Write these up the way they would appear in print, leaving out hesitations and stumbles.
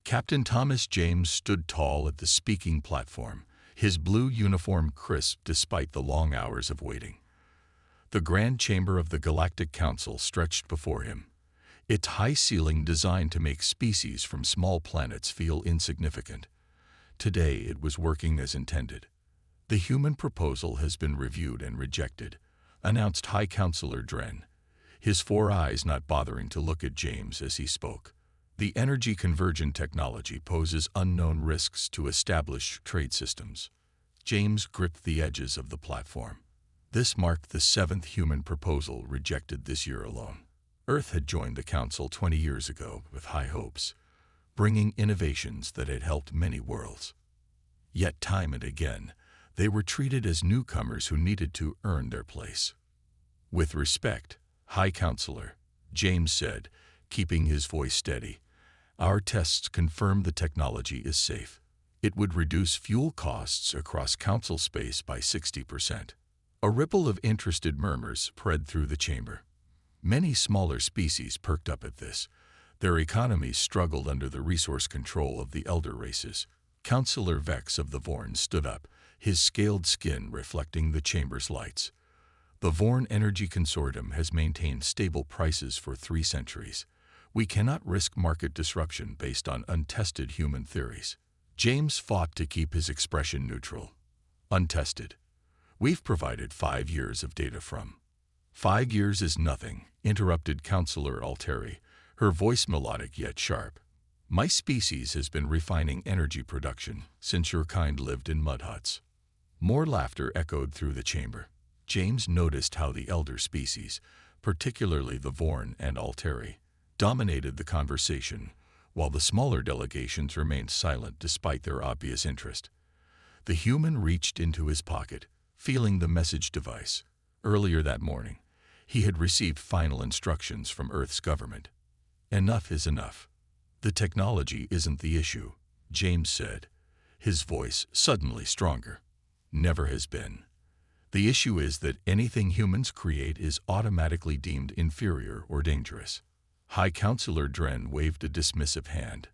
Captain Thomas James stood tall at the speaking platform, his blue uniform crisp despite the long hours of waiting. The grand chamber of the Galactic Council stretched before him, its high ceiling designed to make species from small planets feel insignificant. Today it was working as intended. "The human proposal has been reviewed and rejected," announced High Counselor Dren, his four eyes not bothering to look at James as he spoke. "The energy conversion technology poses unknown risks to established trade systems." James gripped the edges of the platform. This marked the seventh human proposal rejected this year alone. Earth had joined the Council 20 years ago with high hopes, bringing innovations that had helped many worlds. Yet time and again, they were treated as newcomers who needed to earn their place. "With respect, High Counselor," James said, keeping his voice steady, "our tests confirm the technology is safe. It would reduce fuel costs across Council space by 60%. A ripple of interested murmurs spread through the chamber. Many smaller species perked up at this. Their economies struggled under the resource control of the elder races. Counselor Vex of the Vorn stood up, his scaled skin reflecting the chamber's lights. "The Vorn Energy Consortium has maintained stable prices for 3 centuries. We cannot risk market disruption based on untested human theories." James fought to keep his expression neutral. "Untested. We've provided 5 years of data from." "5 years is nothing," interrupted Counselor Alteri, her voice melodic yet sharp. "My species has been refining energy production since your kind lived in mud huts." More laughter echoed through the chamber. James noticed how the elder species, particularly the Vorn and Alteri, dominated the conversation, while the smaller delegations remained silent despite their obvious interest. The human reached into his pocket, feeling the message device. Earlier that morning, he had received final instructions from Earth's government. "Enough is enough. The technology isn't the issue," James said, his voice suddenly stronger. "Never has been. The issue is that anything humans create is automatically deemed inferior or dangerous." High Counselor Dren waved a dismissive hand.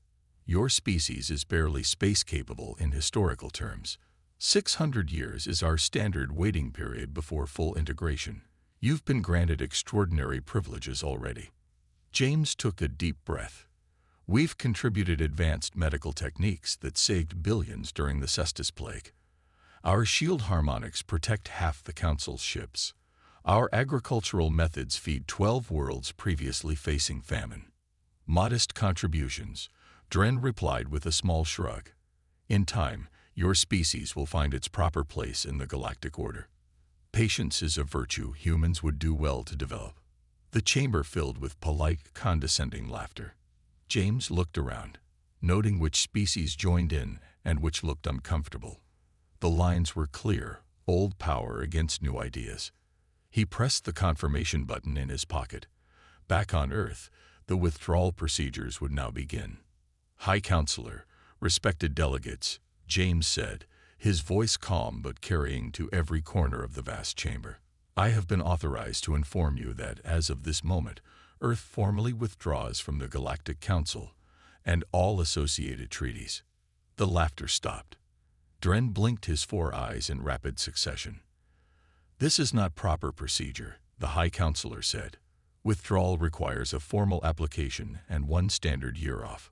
"Your species is barely space-capable in historical terms. 600 years is our standard waiting period before full integration. You've been granted extraordinary privileges already." James took a deep breath. "We've contributed advanced medical techniques that saved billions during the Cestus Plague. Our shield harmonics protect half the Council's ships. Our agricultural methods feed 12 worlds previously facing famine." "Modest contributions," Dren replied with a small shrug. "In time, your species will find its proper place in the galactic order. Patience is a virtue humans would do well to develop." The chamber filled with polite, condescending laughter. James looked around, noting which species joined in and which looked uncomfortable. The lines were clear, old power against new ideas. He pressed the confirmation button in his pocket. Back on Earth, the withdrawal procedures would now begin. "High Counselor, respected delegates," James said, his voice calm but carrying to every corner of the vast chamber. "I have been authorized to inform you that, as of this moment, Earth formally withdraws from the Galactic Council and all associated treaties." The laughter stopped. Dren blinked his 4 eyes in rapid succession. "This is not proper procedure," the High Counselor said. "Withdrawal requires a formal application and 1 standard year off."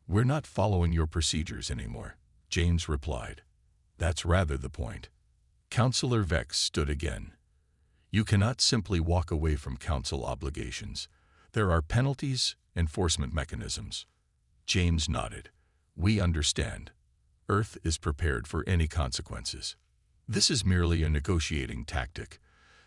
"We're not following your procedures anymore," James replied. "That's rather the point." Counselor Vex stood again. "You cannot simply walk away from Council obligations. There are penalties, enforcement mechanisms." James nodded. "We understand. Earth is prepared for any consequences." "This is merely a negotiating tactic,"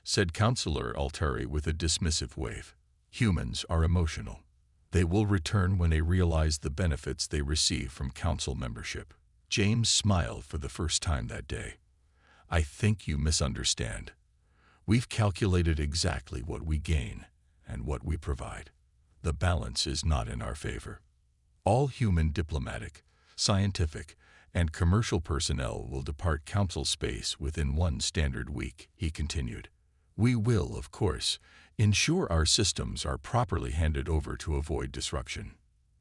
said Counselor Alteri with a dismissive wave. "Humans are emotional. They will return when they realize the benefits they receive from Council membership." James smiled for the first time that day. "I think you misunderstand. We've calculated exactly what we gain and what we provide. The balance is not in our favor. All human diplomatic, scientific, and commercial personnel will depart Council space within 1 standard week," he continued. "We will, of course, ensure our systems are properly handed over to avoid disruption."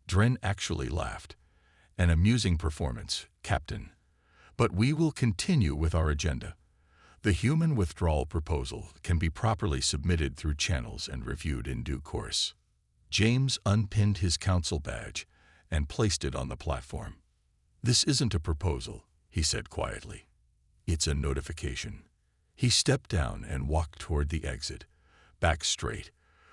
Dren actually laughed, An amusing performance, Captain. But we will continue with our agenda. The human withdrawal proposal can be properly submitted through channels and reviewed in due course. James unpinned his council badge and placed it on the platform. This isn't a proposal, he said quietly. It's a notification. He stepped down and walked toward the exit, back straight,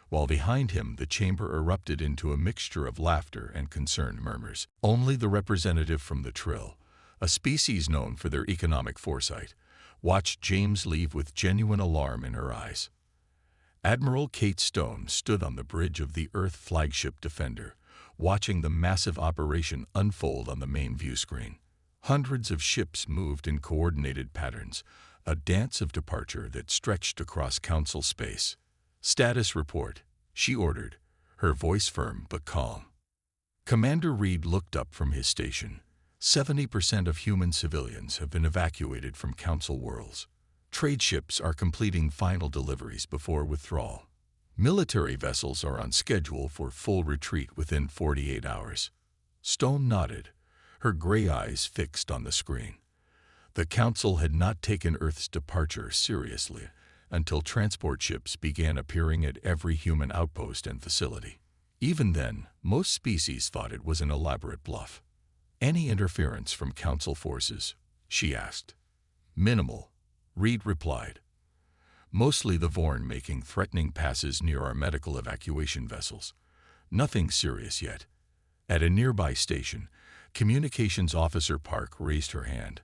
while behind him the chamber erupted into a mixture of laughter and concerned murmurs. Only the representative from the Trill, a species known for their economic foresight, watched James leave with genuine alarm in her eyes. Admiral Kate Stone stood on the bridge of the Earth flagship Defender, watching the massive operation unfold on the main view screen. Hundreds of ships moved in coordinated patterns, a dance of departure that stretched across council space. "Status report," she ordered, her voice firm but calm. Commander Reed looked up from his station. 70% of human civilians have been evacuated from council worlds. Trade ships are completing final deliveries before withdrawal. Military vessels are on schedule for full retreat within 48 hours. Stone nodded, her gray eyes fixed on the screen. The Council had not taken Earth's departure seriously until transport ships began appearing at every human outpost and facility. Even then, most species thought it was an elaborate bluff. "Any interference from Council forces?" she asked. "Minimal," Reed replied. "Mostly the Vorn making threatening passes near our medical evacuation vessels. Nothing serious yet." At a nearby station, Communications Officer Park raised her hand.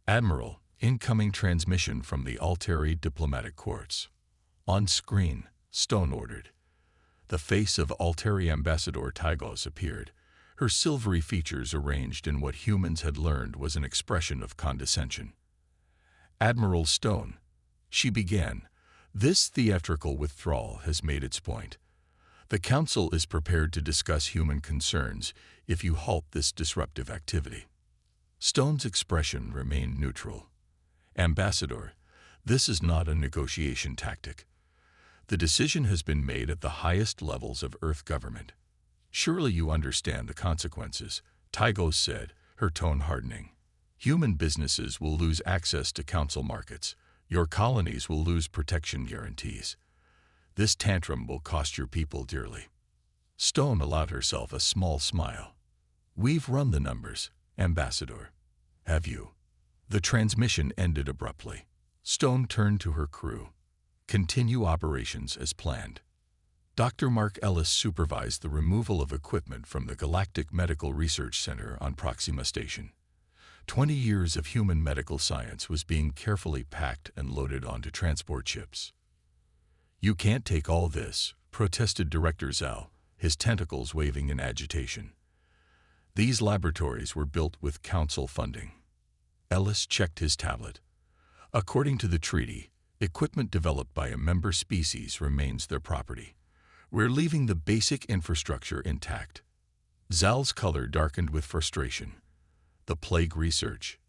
"Admiral, incoming transmission from the Alteri Diplomatic Courts." On screen, Stone ordered. The face of Alteri Ambassador Tygos appeared, her silvery features arranged in what humans had learned was an expression of condescension. "Admiral Stone," she began, "this theatrical withdrawal has made its point. The Council is prepared to discuss human concerns if you halt this disruptive activity." Stone's expression remained neutral. "Ambassador, this is not a negotiation tactic. The decision has been made at the highest levels of Earth government. Surely you understand the consequences," Tygos said, her tone hardening. "Human businesses will lose access to Council markets. Your colonies will lose protection guarantees. This tantrum will cost your people dearly." Stone allowed herself a small smile. "We've run the numbers, Ambassador." "Have you?" The transmission ended abruptly. Stone turned to her crew. "Continue operations as planned." Dr. Mark Ellis supervised the removal of equipment from the Galactic Medical Research Center on Proxima Station. 20 years of human medical science was being carefully packed and loaded onto transport ships. "You can't take all this," protested Director Zal, his tentacles waving in agitation. "These laboratories were built with Council funding." Ellis checked his tablet. "According to the treaty, equipment developed by a member species remains their property. We're leaving the basic infrastructure intact." Zal's color darkened with frustration. "The plague research,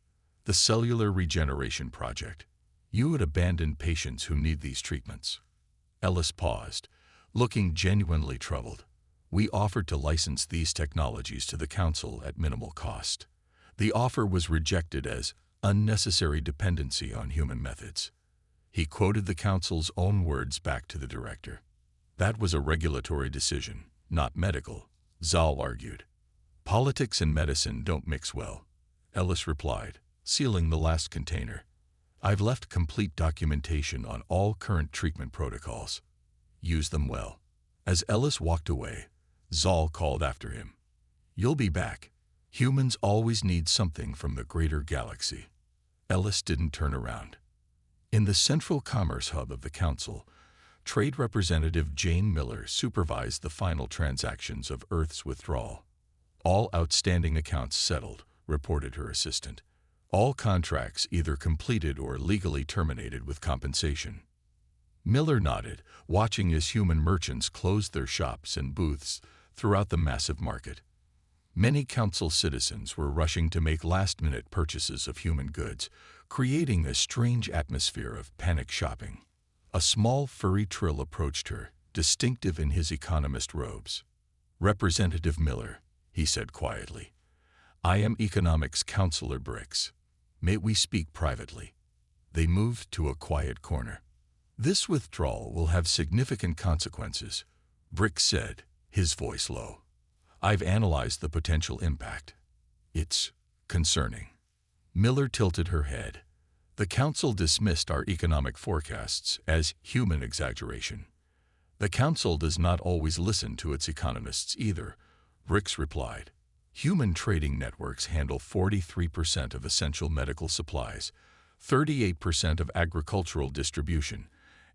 the cellular regeneration project. You would abandon patients who need these treatments." Ellis paused, looking genuinely troubled. "We offered to license these technologies to the Council at minimal cost. The offer was rejected as unnecessary dependency on human methods." He quoted the Council's own words back to the director. "That was a regulatory decision, not medical," Zal argued. "Politics and medicine don't mix well," Ellis replied, sealing the last container. "I've left complete documentation on all current treatment protocols. Use them well." As Ellis walked away, Zal called after him. "You'll be back. Humans always need something from the greater galaxy." Ellis didn't turn around. In the central commerce hub of the Council, Trade Representative Jane Miller supervised the final transactions of Earth's withdrawal. "All outstanding accounts settled," reported her assistant. "All contracts either completed or legally terminated with compensation." Miller nodded, watching as human merchants closed their shops and booths throughout the massive market. Many Council citizens were rushing to make last-minute purchases of human goods, creating a strange atmosphere of panic shopping. A small furry Trill approached her, distinctive in his economist robes. "Representative Miller," he said quietly, I am Economics Counselor Bricks. May we speak privately? They moved to a quiet corner. This withdrawal will have significant consequences, Bricks said, his voice low. I've analyzed the potential impact. It's concerning. Miller tilted her head. The council dismissed our economic forecasts as human exaggeration. The council does not always listen to its economists either, Bricks replied. Human trading networks handle 43% of essential medical supplies, 38% of agricultural distribution,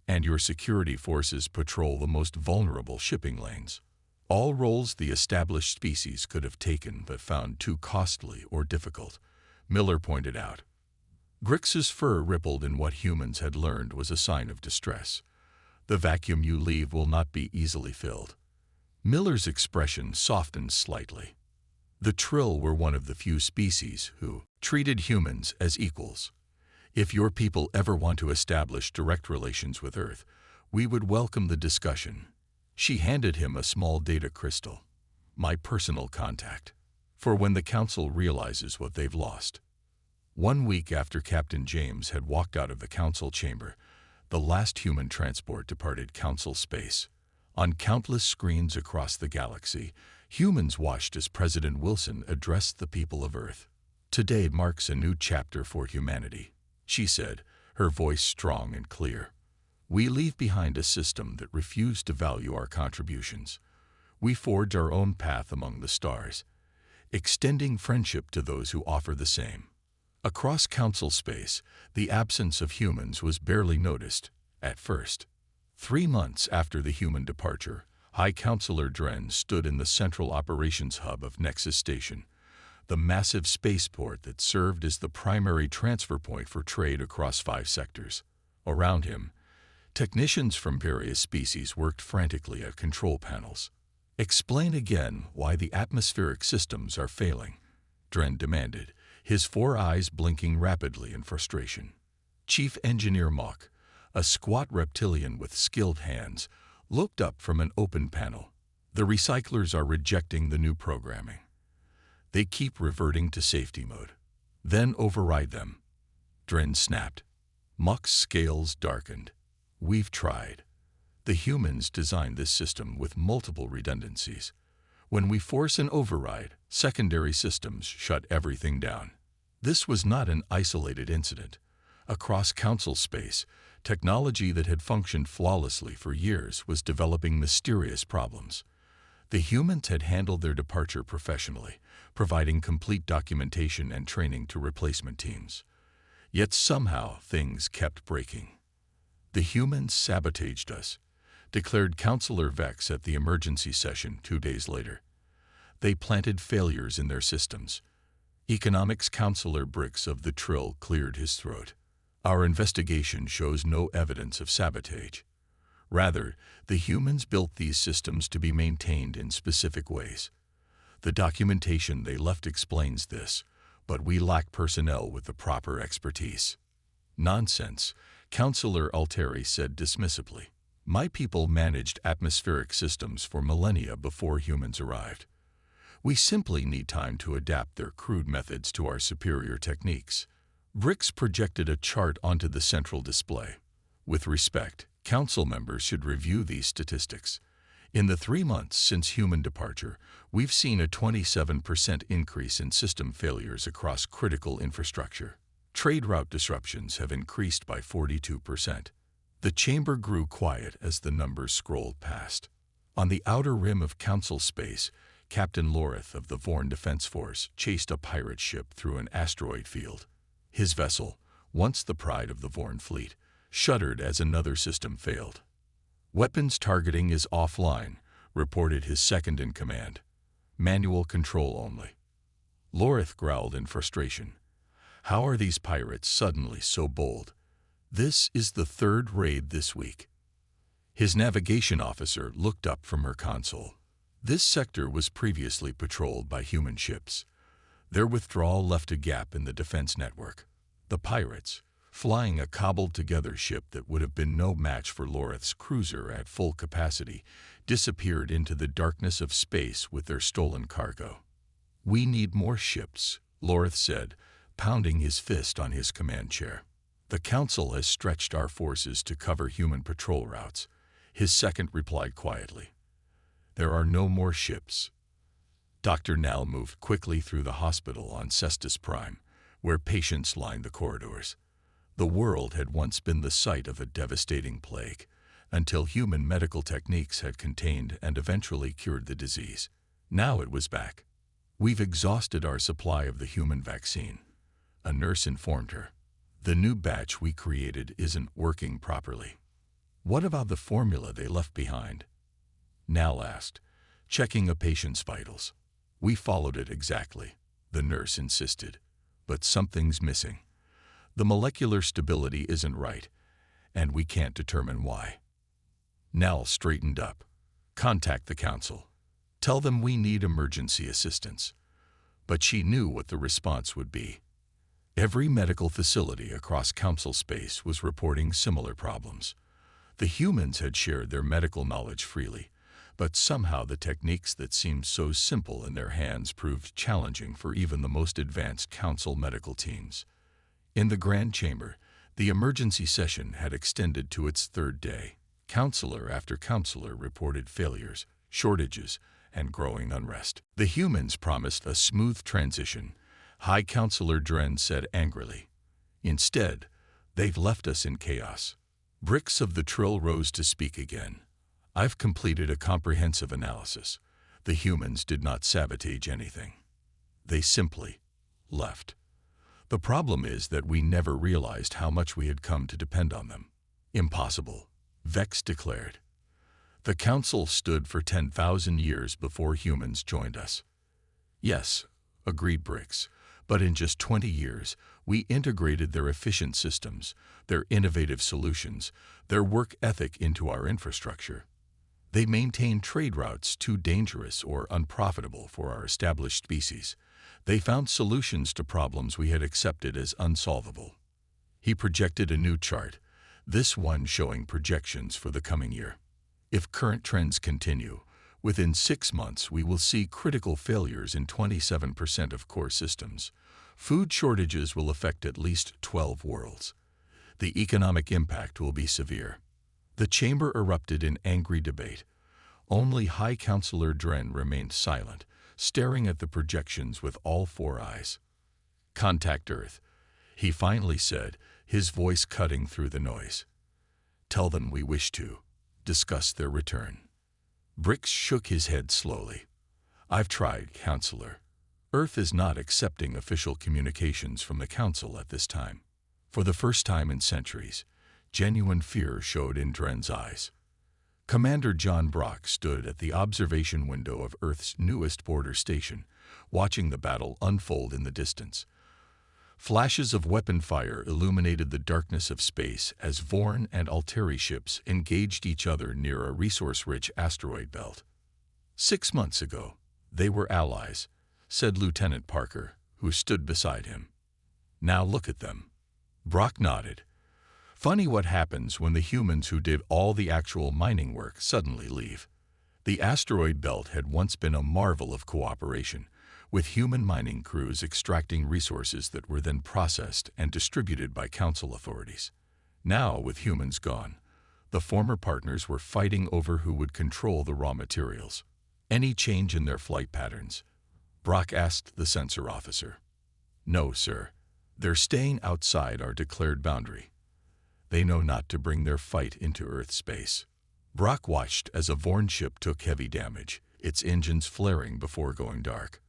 and your security forces patrol the most vulnerable shipping lanes. All roles the established species could have taken but found too costly or difficult, Miller pointed out. Bricks's fur rippled in what humans had learned was a sign of distress. The vacuum you leave will not be easily filled. Miller's expression softened slightly. The Trill were one of the few species who treated humans as equals. If your people ever want to establish direct relations with Earth, we would welcome the discussion. She handed him a small data crystal. My personal contact. For when the council realizes what they've lost. 1 week after Captain James had walked out of the council chamber, the last human transport departed council space. On countless screens across the galaxy, humans watched as President Wilson addressed the people of Earth. Today marks a new chapter for humanity, she said, her voice strong and clear. We leave behind a system that refused to value our contributions. We forge our own path among the stars, extending friendship to those who offer the same. Across council space, the absence of humans was barely noticed, at first. 3 months after the human departure, High Counselor Dren stood in the central operations hub of Nexus Station, the massive spaceport that served as the primary transfer point for trade across 5 sectors. Around him, technicians from various species worked frantically at control panels. Explain again why the atmospheric systems are failing, Dren demanded, his 4 eyes blinking rapidly in frustration. Chief Engineer Mock, a squat reptilian with skilled hands, looked up from an open panel. The recyclers are rejecting the new programming. They keep reverting to safety mode. Then override them. Dren snapped. Mock's scales darkened. We've tried. The humans designed this system with multiple redundancies. When we force an override, secondary systems shut everything down. This was not an isolated incident. Across council space, technology that had functioned flawlessly for years was developing mysterious problems. The humans had handled their departure professionally, providing complete documentation and training to replacement teams. Yet somehow things kept breaking. The humans sabotaged us, declared Counselor Vex at the emergency session 2 days later. They planted failures in their systems. Economics Counselor Bricks of the Trill cleared his throat. Our investigation shows no evidence of sabotage. Rather, the humans built these systems to be maintained in specific ways. The documentation they left explains this, but we lack personnel with the proper expertise. Nonsense, Counselor Alteri said dismissively. My people managed atmospheric systems for millennia before humans arrived. We simply need time to adapt their crude methods to our superior techniques. Bricks projected a chart onto the central display. With respect, council members should review these statistics. In the 3 months since human departure, we've seen a 27% increase in system failures across critical infrastructure. Trade route disruptions have increased by 42%. The chamber grew quiet as the numbers scrolled past. On the outer rim of council space, Captain Lorith of the Vorn Defense Force chased a pirate ship through an asteroid field. His vessel, once the pride of the Vorn fleet, shuddered as another system failed. Weapons targeting is offline, reported his second-in-command. Manual control only. Lorith growled in frustration. How are these pirates suddenly so bold? This is the 3rd raid this week. His navigation officer looked up from her console. This sector was previously patrolled by human ships. Their withdrawal left a gap in the defense network. The pirates, flying a cobbled-together ship that would have been no match for Lorith's cruiser at full capacity, disappeared into the darkness of space with their stolen cargo. "We need more ships," Lorth said, pounding his fist on his command chair. "The Council has stretched our forces to cover human patrol routes," his second replied quietly. "There are no more ships." Dr. Nell moved quickly through the hospital on Cestus Prime, where patients lined the corridors. The world had once been the site of a devastating plague, until human medical techniques had contained and eventually cured the disease. Now it was back. "We've exhausted our supply of the human vaccine," a nurse informed her. "The new batch we created isn't working properly." "What about the formula they left behind?" Nell asked, checking a patient's vitals. "We followed it exactly," the nurse insisted. "But something's missing. The molecular stability isn't right, and we can't determine why." Nell straightened up. "Contact the Council. Tell them we need emergency assistance." But she knew what the response would be. Every medical facility across Council space was reporting similar problems. The humans had shared their medical knowledge freely, but somehow the techniques that seemed so simple in their hands proved challenging for even the most advanced Council medical teams. In the Grand Chamber, the emergency session had extended to its third day. Counselor after counselor reported failures, shortages, and growing unrest. The humans promised a smooth transition, High Counselor Dren said angrily. Instead, they've left us in chaos. Bricks of the Trill rose to speak again. "I've completed a comprehensive analysis. The humans did not sabotage anything. They simply left. The problem is that we never realized how much we had come to depend on them." "Impossible," Vex declared. "The Council stood for 10,000 years before humans joined us." "Yes," agreed Bricks, "but in just 20 years, we integrated their efficient systems, their innovative solutions, their work ethic into our infrastructure. They maintained trade routes too dangerous or unprofitable for our established species. They found solutions to problems we had accepted as unsolvable." He projected a new chart, this one showing projections for the coming year. "If current trends continue, within 6 months we will see critical failures in 27% of core systems. Food shortages will affect at least 12 worlds. The economic impact will be severe." The chamber erupted in angry debate. Only High Counselor Dren remained silent, staring at the projections with all 4 eyes. "Contact Earth," he finally said, his voice cutting through the noise. "Tell them we wish to discuss their return." Bricks shook his head slowly. "I've tried, Counselor. Earth is not accepting official communications from the Council at this time." For the first time in centuries, genuine fear showed in Dren's eyes. Commander John Brock stood at the observation window of Earth's newest border station, watching the battle unfold in the distance. Flashes of weapon fire illuminated the darkness of space as Vorn and Alteri ships engaged each other near a resource-rich asteroid belt. 6 months ago, they were allies, said Lieutenant Parker, who stood beside him. "Now look at them." Brock nodded. "Funny what happens when the humans who did all the actual mining work suddenly leave." The asteroid belt had once been a marvel of cooperation, with human mining crews extracting resources that were then processed and distributed by Council authorities. Now, with humans gone, the former partners were fighting over who would control the raw materials. "Any change in their flight patterns?" Brock asked the sensor officer. "No, sir. They're staying outside our declared boundary. They know not to bring their fight into Earth space." Brock watched as a Vorn ship took heavy damage, its engines flaring before going dark.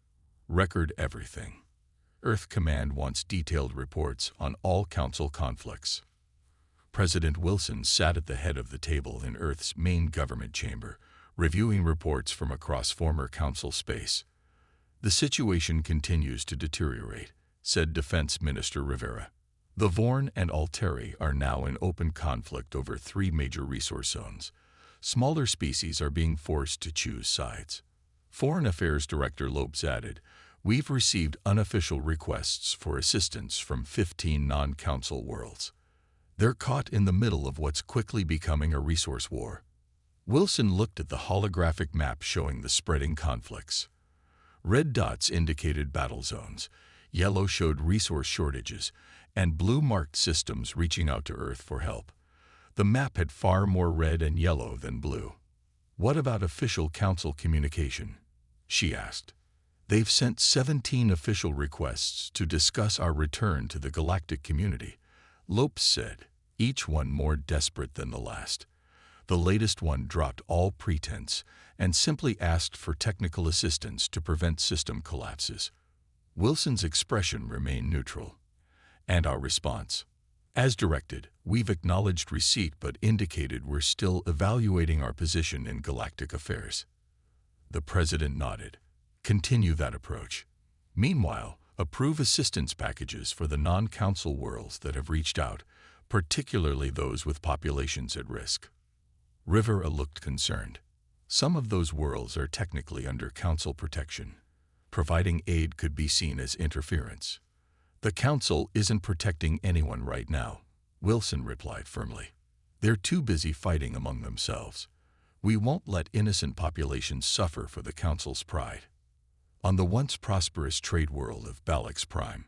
"Record everything. Earth Command wants detailed reports on all Council conflicts." President Wilson sat at the head of the table in Earth's main government chamber, reviewing reports from across former Council space. "The situation continues to deteriorate," said Defense Minister Rivera. "The Vorn and Alteri are now in open conflict over 3 major resource zones. Smaller species are being forced to choose sides." Foreign Affairs Director Lopes added, "We've received unofficial requests for assistance from 15 non-Council worlds. They're caught in the middle of what's quickly becoming a resource war." Wilson looked at the holographic map showing the spreading conflicts. Red dots indicated battle zones, yellow showed resource shortages, and blue marked systems reaching out to Earth for help. The map had far more red and yellow than blue. "What about official council communication?" she asked. "They've sent 17 official requests to discuss our return to the galactic community," Lopes said, each one more desperate than the last. The latest one dropped all pretense and simply asked for technical assistance to prevent system collapses. Wilson's expression remained neutral. "And our response? As directed, we've acknowledged receipt but indicated we're still evaluating our position in galactic affairs." The president nodded. "Continue that approach. Meanwhile, approve assistance packages for the non-council worlds that have reached out, particularly those with populations at risk." Rivera looked concerned. "Some of those worlds are technically under council protection. Providing aid could be seen as interference." "The council isn't protecting anyone right now," Wilson replied firmly. "They're too busy fighting among themselves. We won't let innocent populations suffer for the council's pride." On the once prosperous trade world of Balix Prime,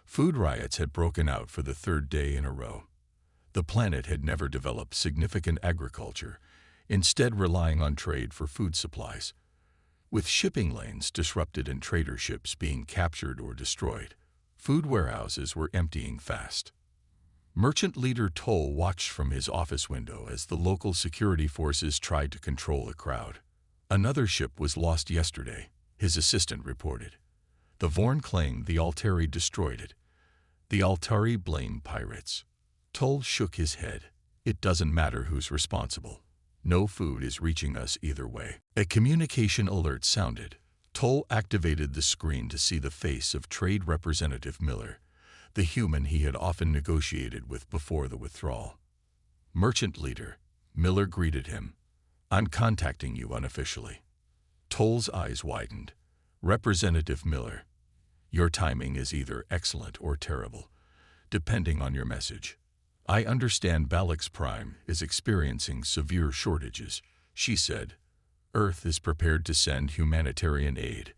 food riots had broken out for the third day in a row. The planet had never developed significant agriculture, instead relying on trade for food supplies. With shipping lanes disrupted and trader ships being captured or destroyed, food warehouses were emptying fast. Merchant leader Toll watched from his office window as the local security forces tried to control the crowd. "Another ship was lost yesterday," his assistant reported. "The Vorn claimed the Altari destroyed it. The Altari blamed pirates." Toll shook his head. "It doesn't matter who's responsible. No food is reaching us either way." A communication alert sounded. Toll activated the screen to see the face of Trade Representative Miller, the human he had often negotiated with before the withdrawal. "Merchant leader," Miller greeted him. "I'm contacting you unofficially." Toll's eyes widened. "Representative Miller, your timing is either excellent or terrible, depending on your message. I understand Balix Prime is experiencing severe shortages," she said. "Earth is prepared to send humanitarian aid,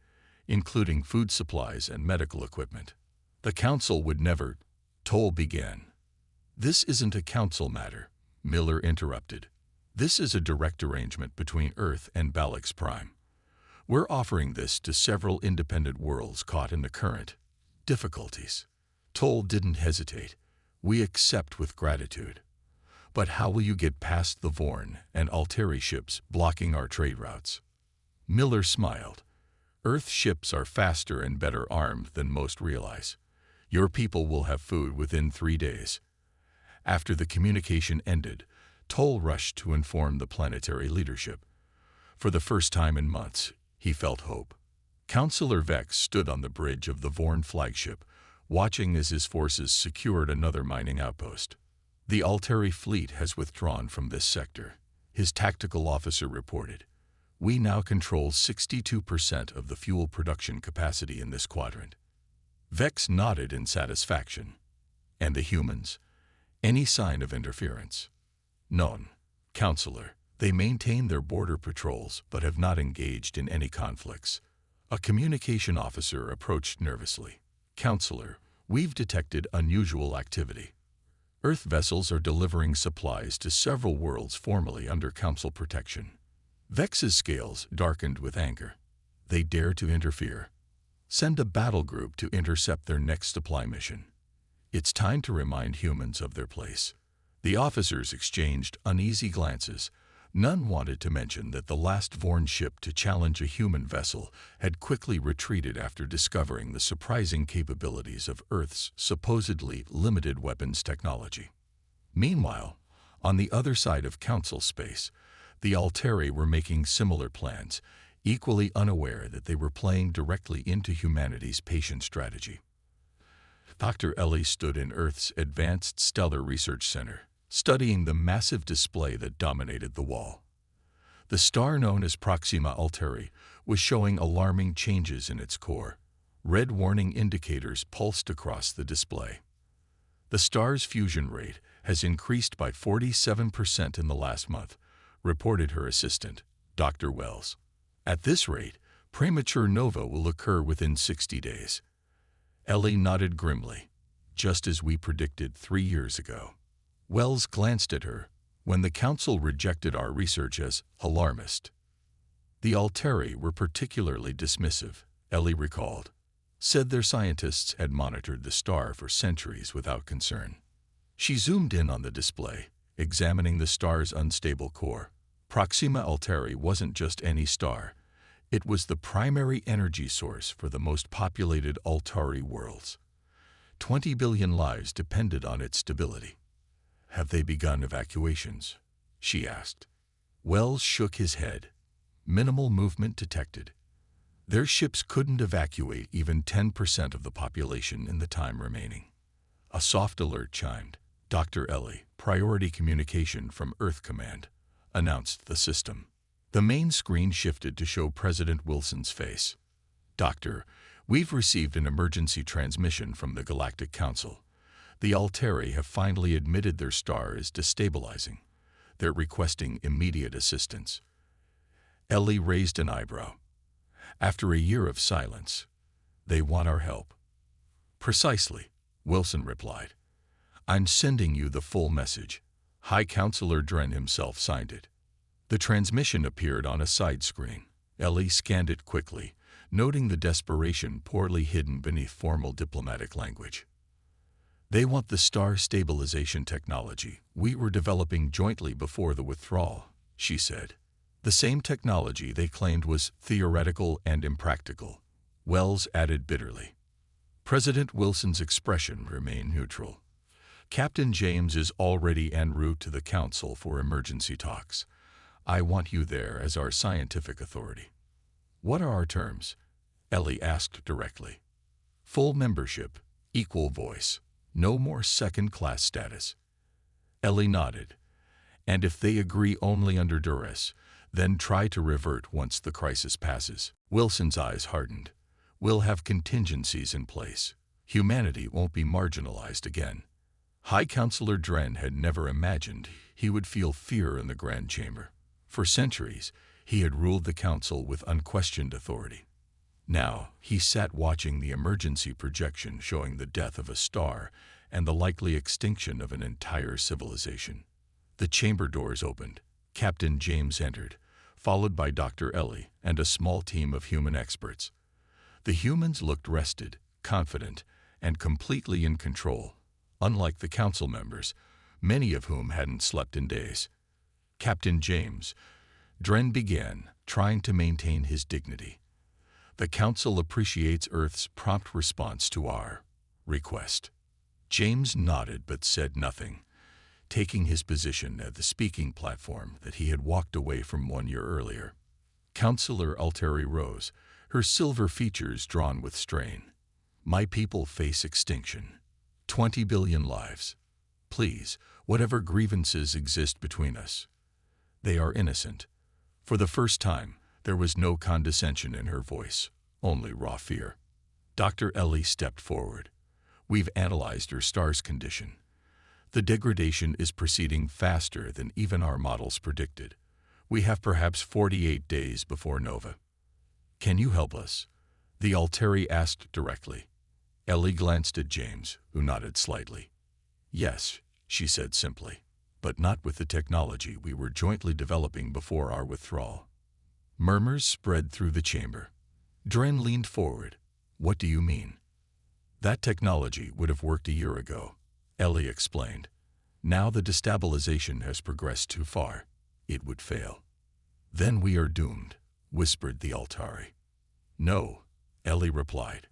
including food supplies and medical equipment." "The council would never," Toll began. "This isn't a council matter," Miller interrupted. "This is a direct arrangement between Earth and Balix Prime. We're offering this to several independent worlds caught in the current difficulties." Toll didn't hesitate. "We accept with gratitude. But how will you get past the Vorn and Altari ships blocking our trade routes?" Miller smiled. "Earth ships are faster and better armed than most realize. Your people will have food within 3 days." After the communication ended, Toll rushed to inform the planetary leadership. For the first time in months, he felt hope. Councillor Vex stood on the bridge of the Vorn flagship, watching as his forces secured another mining outpost. "The Altari fleet has withdrawn from this sector," his tactical officer reported. "We now control 62% of the fuel production capacity in this quadrant." Vex nodded in satisfaction. "And the humans? Any sign of interference?" "None, Counselor. They maintain their border patrols but have not engaged in any conflicts." A communication officer approached nervously. "Counselor, we've detected unusual activity. Earth vessels are delivering supplies to several worlds formerly under Council protection." Vex's scales darkened with anger. "They dare to interfere. Send a battle group to intercept their next supply mission. It's time to remind humans of their place." The officers exchanged uneasy glances. None wanted to mention that the last Vorn ship to challenge a human vessel had quickly retreated after discovering the surprising capabilities of Earth's supposedly limited weapons technology. Meanwhile, on the other side of Council space, the Altari were making similar plans, equally unaware that they were playing directly into humanity's patient strategy. Dr. Ellie stood in Earth's Advanced Stellar Research Center, studying the massive display that dominated the wall. The star known as Proxima Altari was showing alarming changes in its core. Red warning indicators pulsed across the display. "The star's fusion rate has increased by 47% in the last month," reported her assistant, Dr. Wells. "At this rate, Premature nova will occur within 60 days. Ellie nodded grimly, just as we predicted 3 years ago. Wells glanced at her when the council rejected our research as alarmist. The Alteri were particularly dismissive, Ellie recalled, said their scientists had monitored the star for centuries without concern. She zoomed in on the display, examining the star's unstable core. Proxima Alteri wasn't just any star. It was the primary energy source for the most populated Altari worlds. 20 billion lives depended on its stability. Have they begun evacuations? She asked. Wells shook his head. Minimal movement detected. Their ships couldn't evacuate even 10% of the population in the time remaining. A soft alert chimed. Dr. Ellie, priority communication from Earth Command, announced the system. The main screen shifted to show President Wilson's face. Doctor, we've received an emergency transmission from the Galactic Council. The Alteri have finally admitted their star is destabilizing. They're requesting immediate assistance. Ellie raised an eyebrow. After a year of silence, they want our help. Precisely, Wilson replied. I'm sending you the full message. High Counselor Dren himself signed it. The transmission appeared on a side screen. Ellie scanned it quickly, noting the desperation poorly hidden beneath formal diplomatic language. They want the star stabilization technology we were developing jointly before the withdrawal, she said. The same technology they claimed was theoretical and impractical, Wells added bitterly. President Wilson's expression remained neutral. Captain James is already en route to the Council for emergency talks. I want you there as our scientific authority. What are our terms? Ellie asked directly. Full membership, equal voice, no more second-class status. Ellie nodded. And if they agree only under duress, then try to revert once the crisis passes. Wilson's eyes hardened. We'll have contingencies in place. Humanity won't be marginalized again. High Counselor Dren had never imagined he would feel fear in the Grand Chamber. For centuries, he had ruled the Council with unquestioned authority. Now, he sat watching the emergency projection showing the death of a star and the likely extinction of an entire civilization. The chamber doors opened. Captain James entered, followed by Dr. Ellie and a small team of human experts. The humans looked rested, confident, and completely in control, unlike the council members, many of whom hadn't slept in days. Captain James, Dren began, trying to maintain his dignity. The council appreciates Earth's prompt response to our request. James nodded but said nothing, taking his position at the speaking platform that he had walked away from 1 year earlier. Counselor Alteri rose, her silver features drawn with strain. My people face extinction. 20 billion lives. Please, whatever grievances exist between us. They are innocent. For the first time, there was no condescension in her voice, only raw fear. Dr. Ellie stepped forward. We've analyzed her star's condition. The degradation is proceeding faster than even our models predicted. We have perhaps 48 days before nova. Can you help us? The Alteri asked directly. Ellie glanced at James, who nodded slightly. Yes, she said simply, but not with the technology we were jointly developing before our withdrawal. Murmurs spread through the chamber. Dren leaned forward. What do you mean? That technology would have worked a year ago, Ellie explained. Now the destabilization has progressed too far. It would fail. Then we are doomed, whispered the Altari. No, Ellie replied.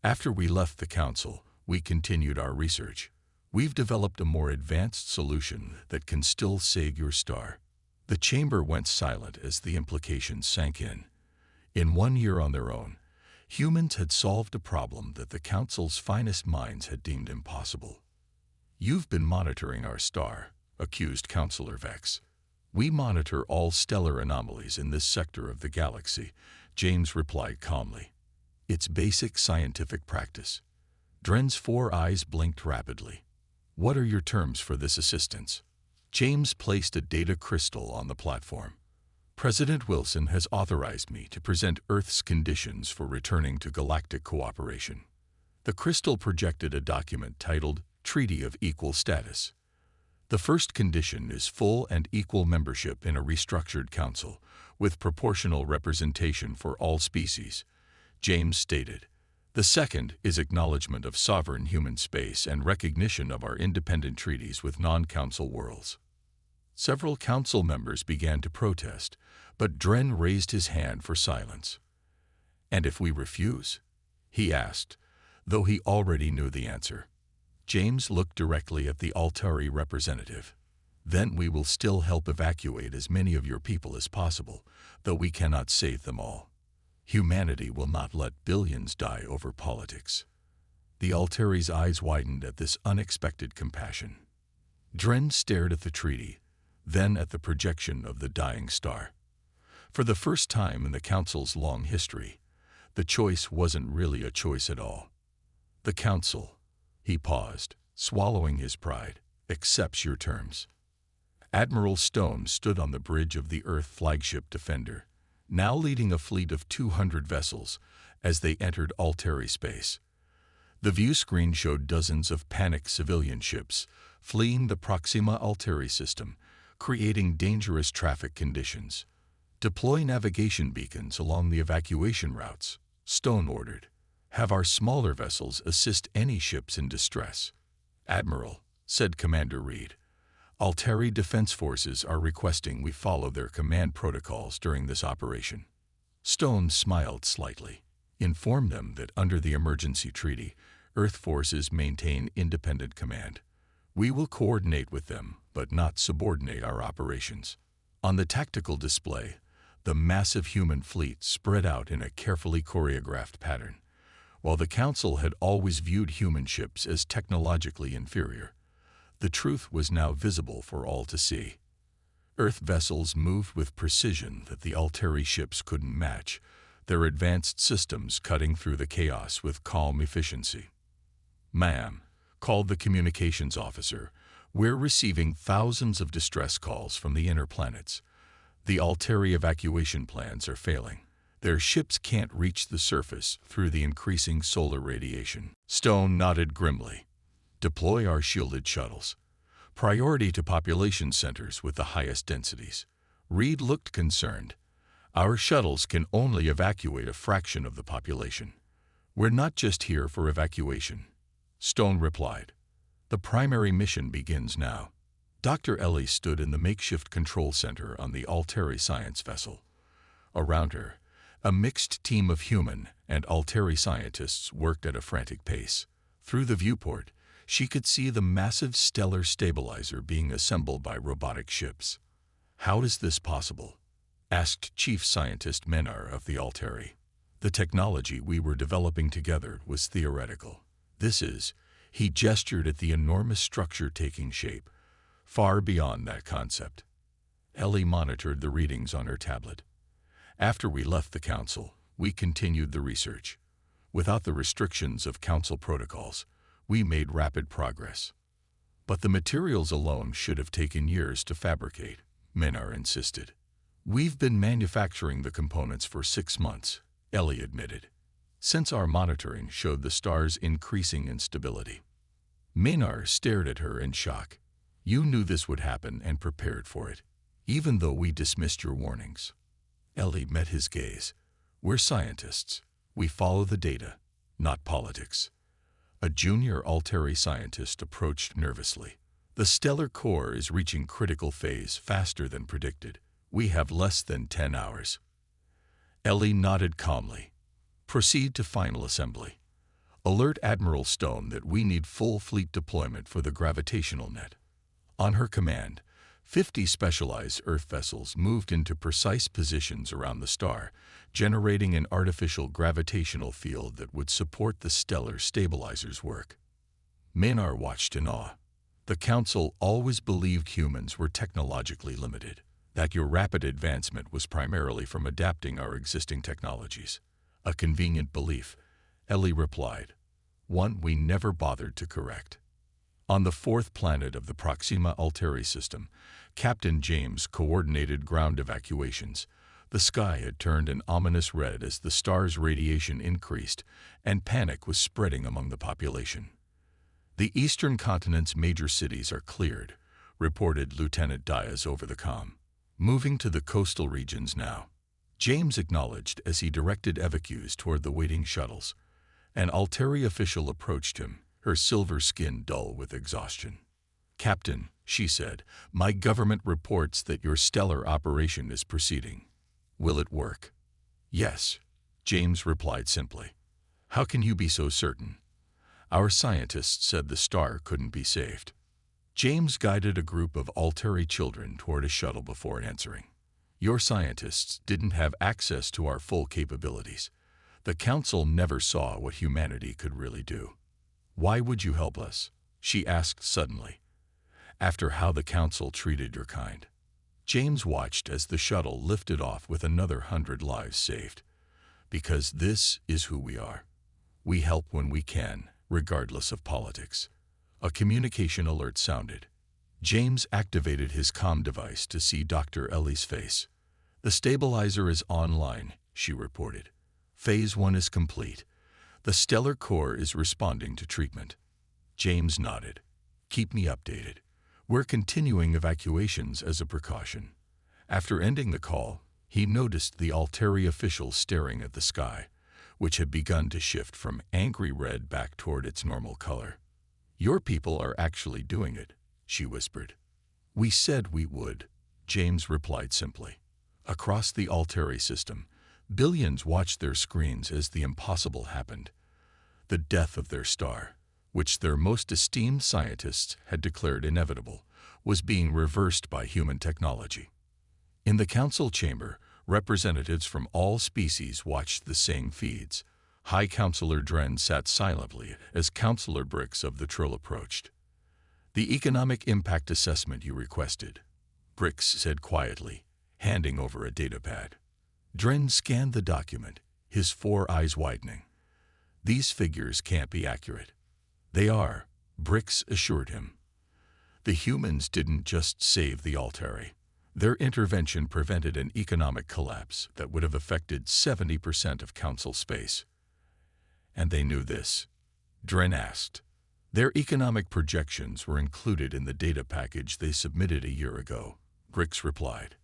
After we left the council, we continued our research. We've developed a more advanced solution that can still save your star. The chamber went silent as the implications sank in. In 1 year on their own, humans had solved a problem that the council's finest minds had deemed impossible. You've been monitoring our star, accused Counselor Vex. We monitor all stellar anomalies in this sector of the galaxy, James replied calmly. It's basic scientific practice. Dren's 4 eyes blinked rapidly. What are your terms for this assistance? James placed a data crystal on the platform. President Wilson has authorized me to present Earth's conditions for returning to galactic cooperation. The crystal projected a document titled Treaty of Equal Status. The first condition is full and equal membership in a restructured council, with proportional representation for all species, James stated. The second is acknowledgement of sovereign human space and recognition of our independent treaties with non-council worlds. Several council members began to protest, but Dren raised his hand for silence. "And if we refuse?" he asked, though he already knew the answer. James looked directly at the Altari representative. "Then we will still help evacuate as many of your people as possible, though we cannot save them all. Humanity will not let billions die over politics." The Altari's eyes widened at this unexpected compassion. Dren stared at the treaty, then at the projection of the dying star. For the first time in the Council's long history, the choice wasn't really a choice at all. The Council, he paused, swallowing his pride, accepts your terms. Admiral Stone stood on the bridge of the Earth flagship Defender, now leading a fleet of 200 vessels as they entered Altari space. The view screen showed dozens of panicked civilian ships fleeing the Proxima Altari system, creating dangerous traffic conditions. "Deploy navigation beacons along the evacuation routes," Stone ordered. "Have our smaller vessels assist any ships in distress." "Admiral," said Commander Reed, "Altari Defense Forces are requesting we follow their command protocols during this operation." Stone smiled slightly. "Inform them that under the emergency treaty, Earth forces maintain independent command. We will coordinate with them, but not subordinate our operations." On the tactical display, the massive human fleet spread out in a carefully choreographed pattern. While the Council had always viewed human ships as technologically inferior, the truth was now visible for all to see. Earth vessels moved with precision that the Altari ships couldn't match, their advanced systems cutting through the chaos with calm efficiency. "Ma'am," called the communications officer, "we're receiving thousands of distress calls from the inner planets. The Altari evacuation plans are failing. Their ships can't reach the surface through the increasing solar radiation." Stone nodded grimly. "Deploy our shielded shuttles. Priority to population centers with the highest densities." Reed looked concerned. "Our shuttles can only evacuate a fraction of the population." "We're not just here for evacuation," Stone replied. "The primary mission begins now." Dr. Ellie stood in the makeshift control center on the Altari science vessel. Around her, a mixed team of human and Altari scientists worked at a frantic pace. Through the viewport, she could see the massive stellar stabilizer being assembled by robotic ships. "How is this possible?" asked Chief Scientist Menar of the Altari. "The technology we were developing together was theoretical. This is," he gestured at the enormous structure taking shape, "far beyond that concept." Ellie monitored the readings on her tablet. "After we left the Council, we continued the research. Without the restrictions of Council protocols, we made rapid progress. But the materials alone should have taken years to fabricate," Menar insisted. "We've been manufacturing the components for 6 months," Ellie admitted, "since our monitoring showed the star's increasing instability." Menar stared at her in shock. "You knew this would happen and prepared for it, even though we dismissed your warnings." Ellie met his gaze. "We're scientists. We follow the data, not politics." A junior Altari scientist approached nervously. "The stellar core is reaching critical phase faster than predicted. We have less than 10 hours." Ellie nodded calmly. "Proceed to final assembly. Alert Admiral Stone that we need full fleet deployment for the gravitational net." On her command, 50 specialized Earth vessels moved into precise positions around the star, generating an artificial gravitational field that would support the stellar stabilizer's work. Menar watched in awe. "The Council always believed humans were technologically limited, that your rapid advancement was primarily from adapting our existing technologies." "A convenient belief," Ellie replied, "one we never bothered to correct." On the fourth planet of the Proxima Alteri system, Captain James coordinated ground evacuations. The sky had turned an ominous red as the star's radiation increased, and panic was spreading among the population. "The eastern continent's major cities are cleared," reported Lieutenant Diaz over the comm. "Moving to the coastal regions now." James acknowledged as he directed evacuees toward the waiting shuttles. An Alteri official approached him, her silver skin dull with exhaustion. "Captain," she said, "my government reports that your stellar operation is proceeding. Will it work?" "Yes," James replied simply. "How can you be so certain?" "Our scientists said the star couldn't be saved." James guided a group of Alteri children toward a shuttle before answering. "Your scientists didn't have access to our full capabilities. The Council never saw what humanity could really do." "Why would you help us?" she asked suddenly. "After how the Council treated your kind." James watched as the shuttle lifted off with another 100 lives saved. "Because this is who we are. We help when we can, regardless of politics." A communication alert sounded. James activated his comm device to see Dr. Ellie's face. "The stabilizer is online," she reported. "Phase 1 is complete. The stellar core is responding to treatment." James nodded. "Keep me updated. We're continuing evacuations as a precaution." After ending the call, he noticed the Alteri official staring at the sky, which had begun to shift from angry red back toward its normal color. "Your people are actually doing it," she whispered. "We said we would," James replied simply. Across the Alteri system, billions watched their screens as the impossible happened. The death of their star, which their most esteemed scientists had declared inevitable, was being reversed by human technology. In the council chamber, representatives from all species watched the same feeds. High Councillor Dren sat silently as Councillor Brix of the Trill approached. "The economic impact assessment you requested," Brix said quietly, handing over a datapad. Dren scanned the document, his 4 eyes widening. "These figures can't be accurate." "They are," Brix assured him. "The humans didn't just save the Alteri. Their intervention prevented an economic collapse that would have affected 70% of council space." "And they knew this?" Dren asked. "Their economic projections were included in the data package they submitted a year ago," Brix replied.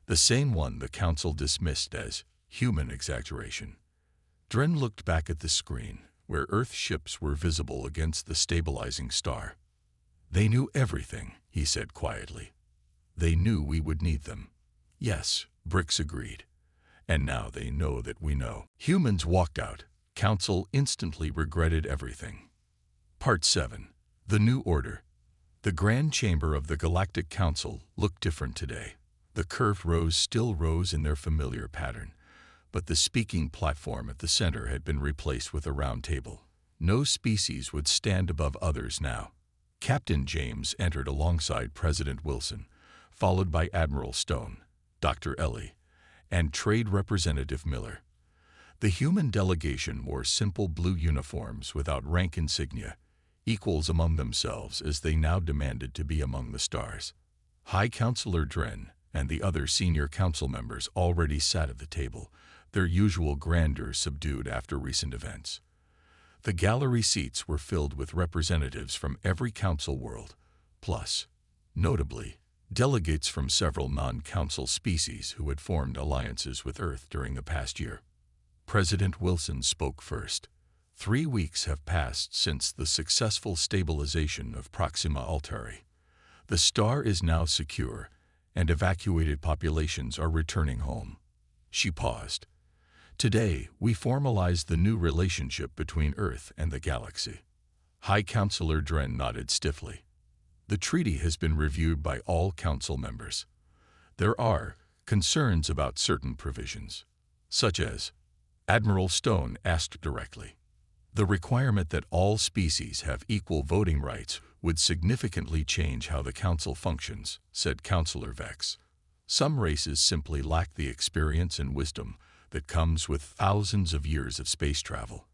"The same one the council dismissed as human exaggeration." Dren looked back at the screen, where Earth ships were visible against the stabilizing star. "They knew everything," he said quietly. "They knew we would need them." "Yes," Brix agreed. "And now they know that we know." Humans walked out. Council instantly regretted everything. Part 7. The New Order. The Grand Chamber of the Galactic Council looked different today. The curved rows still rose in their familiar pattern, but the speaking platform at the center had been replaced with a round table. No species would stand above others now. Captain James entered alongside President Wilson, followed by Admiral Stone, Dr. Ellie, and Trade Representative Miller. The human delegation wore simple blue uniforms without rank insignia, equals among themselves as they now demanded to be among the stars. High Councillor Dren and the other senior council members already sat at the table, their usual grandeur subdued after recent events. The gallery seats were filled with representatives from every council world, plus, notably, delegates from several non-council species who had formed alliances with Earth during the past year. President Wilson spoke first. 3 weeks have passed since the successful stabilization of Proxima Alteri. The star is now secure, and evacuated populations are returning home. She paused. Today, we formalize the new relationship between Earth and the galaxy. High Councillor Dren nodded stiffly. The treaty has been reviewed by all council members. There are concerns about certain provisions, such as, Admiral Stone asked directly. The requirement that all species have equal voting rights would significantly change how the council functions, said Councillor Vex. Some races simply lack the experience and wisdom that comes with thousands of years of space travel.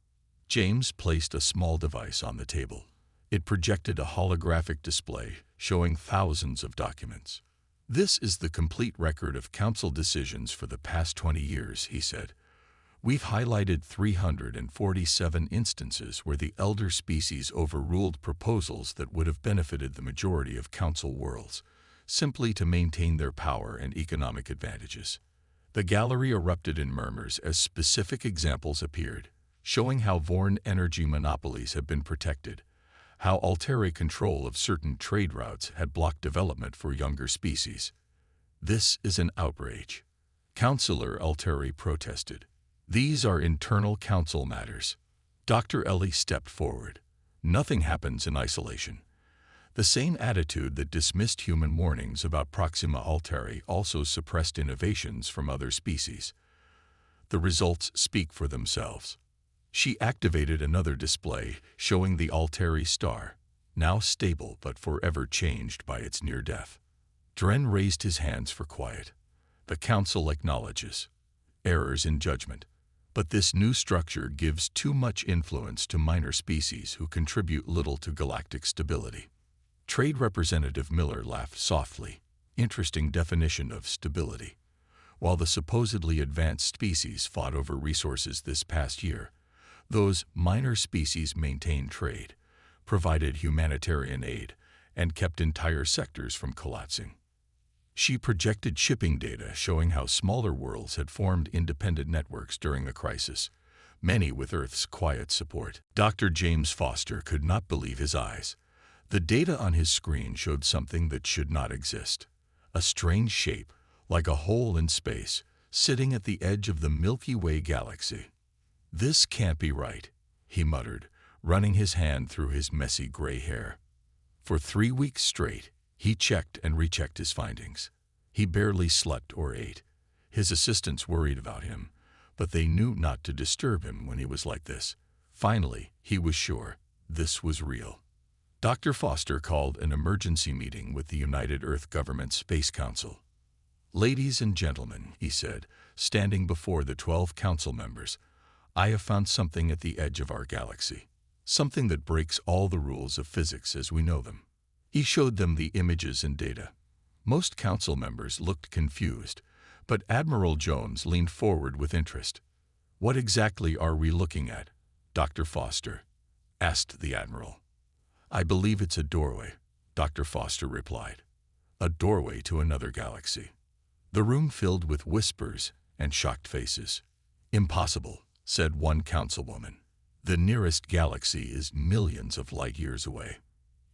James placed a small device on the table. It projected a holographic display showing thousands of documents. "This is the complete record of Council decisions for the past 20 years, he said. "We've highlighted 347 instances where the elder species overruled proposals that would have benefited the majority of Council worlds, simply to maintain their power and economic advantages." The gallery erupted in murmurs as specific examples appeared, showing how Vorn energy monopolies have been protected, how Alteri control of certain trade routes had blocked development for younger species. "This is an outrage," Councillor Alteri protested. "These are internal Council matters." Dr. Ellie stepped forward. "Nothing happens in isolation." The same attitude that dismissed human warnings about Proxima Alteri also suppressed innovations from other species. The results speak for themselves. She activated another display showing the Alteri star, now stable but forever changed by its near death. Dren raised his hands for quiet. "The Council acknowledges errors in judgment, but this new structure gives too much influence to minor species who contribute little to galactic stability." Trade Representative Miller laughed softly. "Interesting definition of stability. While the supposedly advanced species fought over resources this past year, those minor species maintained trade, provided humanitarian aid, and kept entire sectors from collapsing." She projected shipping data showing how smaller worlds had formed independent networks during the crisis, many with Earth's quiet support. Dr. James Foster could not believe his eyes. The data on his screen showed something that should not exist. A strange shape, like a hole in space, sitting at the edge of the Milky Way galaxy. "This can't be right," he muttered, running his hand through his messy gray hair. For 3 weeks straight, he checked and rechecked his findings. He barely slept or ate. His assistants worried about him, but they knew not to disturb him when he was like this. Finally, he was sure this was real. Dr. Foster called an emergency meeting with the United Earth Government Space Council. "Ladies and gentlemen," he said, standing before the 12 council members, "I have found something at the edge of our galaxy, something that breaks all the rules of physics as we know them." He showed them the images and data. Most council members looked confused, but Admiral Jones leaned forward with interest. "What exactly are we looking at, Dr. Foster?" asked the Admiral. "I believe it's a doorway," Dr. Foster replied. "A doorway to another galaxy." The room filled with whispers and shocked faces. "Impossible," said one councilwoman. "The nearest galaxy is millions of light years away."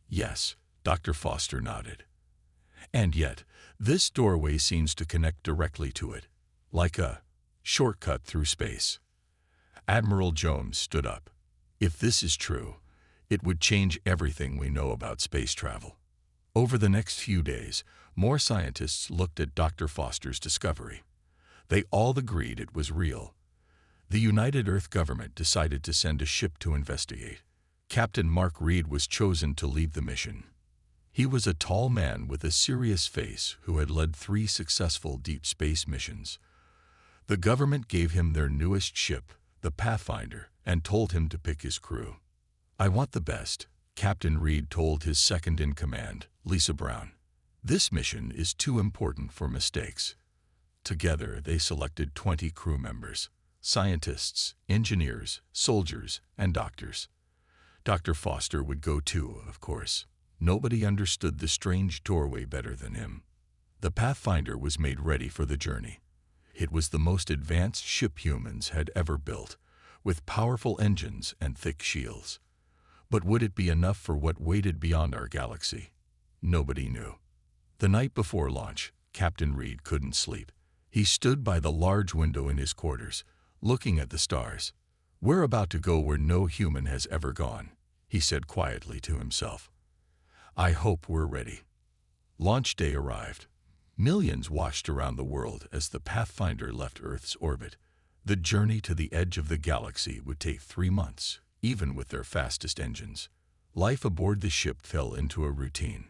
"Yes," Dr. Foster nodded. "And yet, this doorway seems to connect directly to it, like a shortcut through space." Admiral Jones stood up. "If this is true, it would change everything we know about space travel." Over the next few days, more scientists looked at Dr. Foster's discovery. They all agreed it was real. The United Earth Government decided to send a ship to investigate. Captain Mark Reed was chosen to lead the mission. He was a tall man with a serious face who had led 3 successful deep space missions. The government gave him their newest ship, the Pathfinder, and told him to pick his crew. "I want the best," Captain Reed told his second-in-command, Lisa Brown. "This mission is too important for mistakes." Together, they selected 20 crew members: scientists, engineers, soldiers, and doctors. Dr. Foster would go too, of course. Nobody understood the strange doorway better than him. The Pathfinder was made ready for the journey. It was the most advanced ship humans had ever built, with powerful engines and thick shields. But would it be enough for what waited beyond our galaxy? Nobody knew. The night before launch, Captain Reed couldn't sleep. He stood by the large window in his quarters, looking at the stars. "We're about to go where no human has ever gone," he said quietly to himself. "I hope we're ready." Launch day arrived. Millions watched around the world as the Pathfinder left Earth's orbit. The journey to the edge of the galaxy would take 3 months, even with their fastest engines. Life aboard the ship fell into a routine.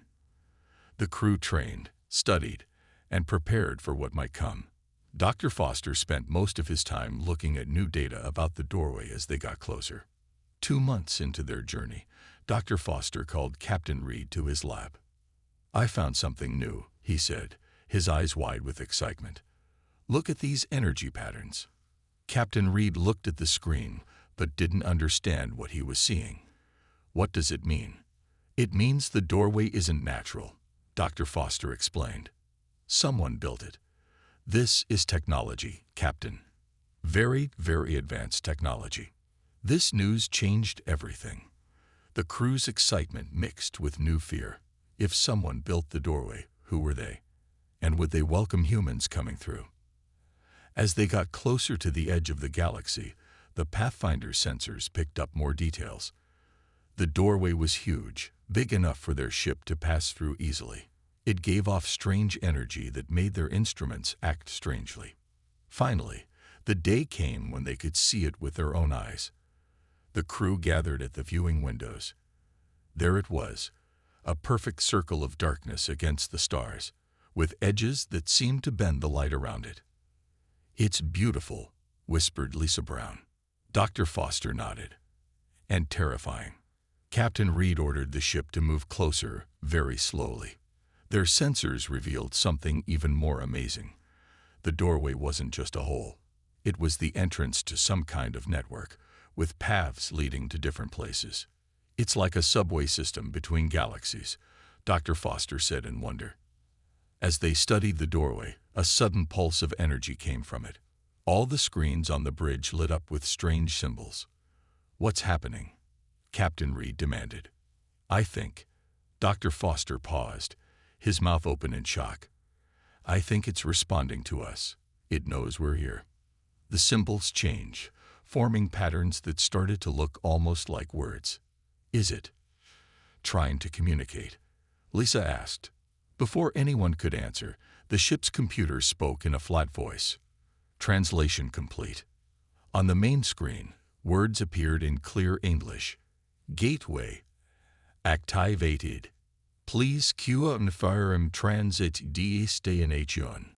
The crew trained, studied, and prepared for what might come. Dr. Foster spent most of his time looking at new data about the doorway as they got closer. 2 months into their journey, Dr. Foster called Captain Reed to his lab. "I found something new," he said, his eyes wide with excitement. "Look at these energy patterns." Captain Reed looked at the screen, but didn't understand what he was seeing. "What does it mean?" "It means the doorway isn't natural," Dr. Foster explained. "Someone built it. This is technology, Captain. Very, very advanced technology." This news changed everything. The crew's excitement mixed with new fear. If someone built the doorway, who were they? And would they welcome humans coming through? As they got closer to the edge of the galaxy, the Pathfinder sensors picked up more details. The doorway was huge, big enough for their ship to pass through easily. It gave off strange energy that made their instruments act strangely. Finally, the day came when they could see it with their own eyes. The crew gathered at the viewing windows. There it was, a perfect circle of darkness against the stars, with edges that seemed to bend the light around it. "It's beautiful," whispered Lisa Brown. Dr. Foster nodded. "And terrifying." Captain Reed ordered the ship to move closer, very slowly. Their sensors revealed something even more amazing. The doorway wasn't just a hole. It was the entrance to some kind of network, with paths leading to different places. "It's like a subway system between galaxies," Dr. Foster said in wonder. As they studied the doorway, a sudden pulse of energy came from it. All the screens on the bridge lit up with strange symbols. "What's happening?" Captain Reed demanded. "I think." Dr. Foster paused, his mouth open in shock. "I think it's responding to us. It knows we're here." The symbols change, forming patterns that started to look almost like words. "Is it trying to communicate?" Lisa asked. Before anyone could answer, the ship's computer spoke in a flat voice. Translation complete. On the main screen, words appeared in clear English. "Gateway activated. Please queue and fire transit destination."